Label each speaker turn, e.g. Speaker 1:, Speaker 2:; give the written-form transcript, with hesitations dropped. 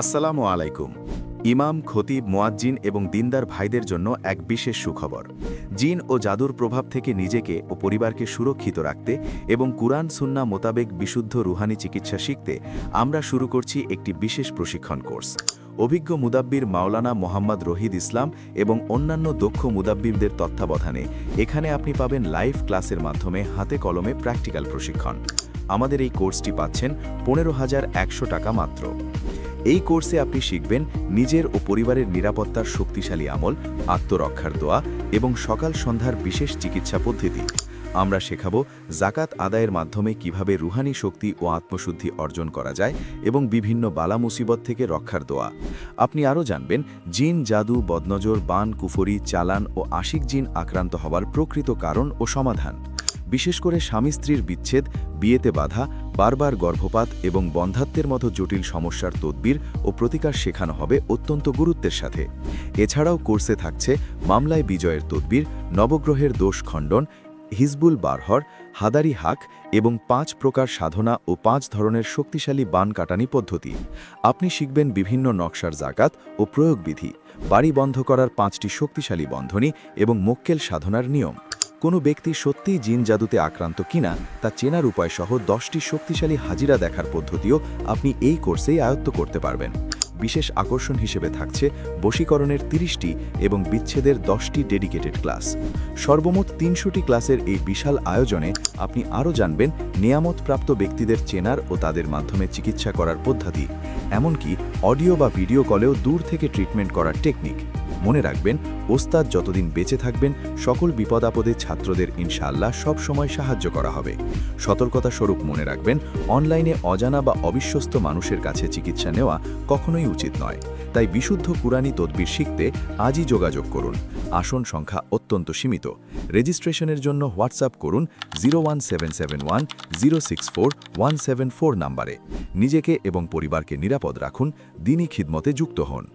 Speaker 1: আসসালামু আলাইকুম। ইমাম, খতিব, মুয়াজ্জিন এবং দিনদার ভাইদের জন্য এক বিশেষ সুখবর। জিন ও জাদুর প্রভাব থেকে নিজেকে ও পরিবারকে সুরক্ষিত রাখতে এবং কুরআন সুন্নাহ মোতাবেক বিশুদ্ধ রুহানি চিকিৎসা শিখতে আমরা শুরু করছি একটি বিশেষ প্রশিক্ষণ কোর্স। অভিজ্ঞ মুদাব্বির মাওলানা মোহাম্মদ রহিদ ইসলাম এবং অন্যান্য দক্ষ মুদাব্বিরদের তত্ত্বাবধানে এখানে আপনি পাবেন লাইভ ক্লাসের মাধ্যমে হাতে কলমে প্র্যাকটিক্যাল প্রশিক্ষণ। আমাদের এই কোর্সটি পাচ্ছেন 15,100 টাকা মাত্র। এই কোর্সে আপনি শিখবেন নিজের ও পরিবারের নিরাপত্তার শক্তিশালী আমল, আত্মরক্ষার দোয়া এবং সকাল সন্ধ্যার বিশেষ চিকিৎসা পদ্ধতি। আমরা শেখাবো জাকাত আদায়ের মাধ্যমে কিভাবে রুহানি শক্তি ও আত্মশুদ্ধি অর্জন করা যায় এবং বিভিন্ন বালা মুসিবত থেকে রক্ষার দোয়া। আপনি আরও জানবেন জিন, জাদু, বদনজর, বান, কুফরি, চালান ও আশিক জিন আক্রান্ত হওয়ার প্রকৃত কারণ ও সমাধান। বিশেষ করে স্বামী স্ত্রীর বিচ্ছেদ, বিয়েতে বাধা, বারবার গর্ভপাত এবং বন্ধ্যাত্বের মতো জটিল সমস্যার তদবির ও প্রতিকার শেখানো হবে অত্যন্ত গুরুত্বের সাথে। এছাড়াও কোর্সে থাকছে মামলায় বিজয়ের তদবির, নবগ্রহের দোষ খণ্ডন, হিজবুল বারহর, হাদারি হাক এবং 5 প্রকার সাধনা ও 5 ধরনের শক্তিশালী বান কাটানি পদ্ধতি। আপনি শিখবেন বিভিন্ন নকশার জাকাত ও প্রয়োগবিধি, বাড়ি বন্ধ করার 5টি শক্তিশালী বন্ধনী এবং মোক্কেল সাধনার নিয়ম। কোনো ব্যক্তি সত্যিই জিন জাদুতে আক্রান্ত কিনা তা চেনার উপায়সহ 10টি শক্তিশালী হাজিরা দেখার পদ্ধতিও আপনি এই কোর্সেই আয়ত্ত করতে পারবেন। বিশেষ আকর্ষণ হিসেবে থাকছে বশীকরণের 30টি এবং বিচ্ছেদের 10টি ডেডিকেটেড ক্লাস। সর্বমোট 300টি ক্লাসের এই বিশাল আয়োজনে আপনি আরও জানবেন নিয়ামতপ্রাপ্ত ব্যক্তিদের চেনার ও তাদের মাধ্যমে চিকিৎসা করার পদ্ধতি, এমনকি অডিও বা ভিডিও কলেও দূর থেকে ট্রিটমেন্ট করার টেকনিক। মনে রাখবেন, ওস্তাদ যতদিন বেঁচে থাকবেন সকল বিপদাপদে ছাত্রদের ইনশাআল্লাহ সব সময় সাহায্য করা হবে। সতর্কতা স্বরূপ মনে রাখবেন, অনলাইনে অজানা বা অবিশ্বস্ত মানুষের কাছে চিকিৎসা নেওয়া কখনোই উচিত নয়। তাই বিশুদ্ধ কুরআনি তদবির শিখতে আজই যোগাযোগ করুন। আসন সংখ্যা অত্যন্ত সীমিত। রেজিস্ট্রেশনের জন্য হোয়াটসঅ্যাপ করুন 01771 064 174 নাম্বারে। নিজেকে এবং পরিবারকে নিরাপদ রাখুন, দ্বীনি খিদমতে যুক্ত হন।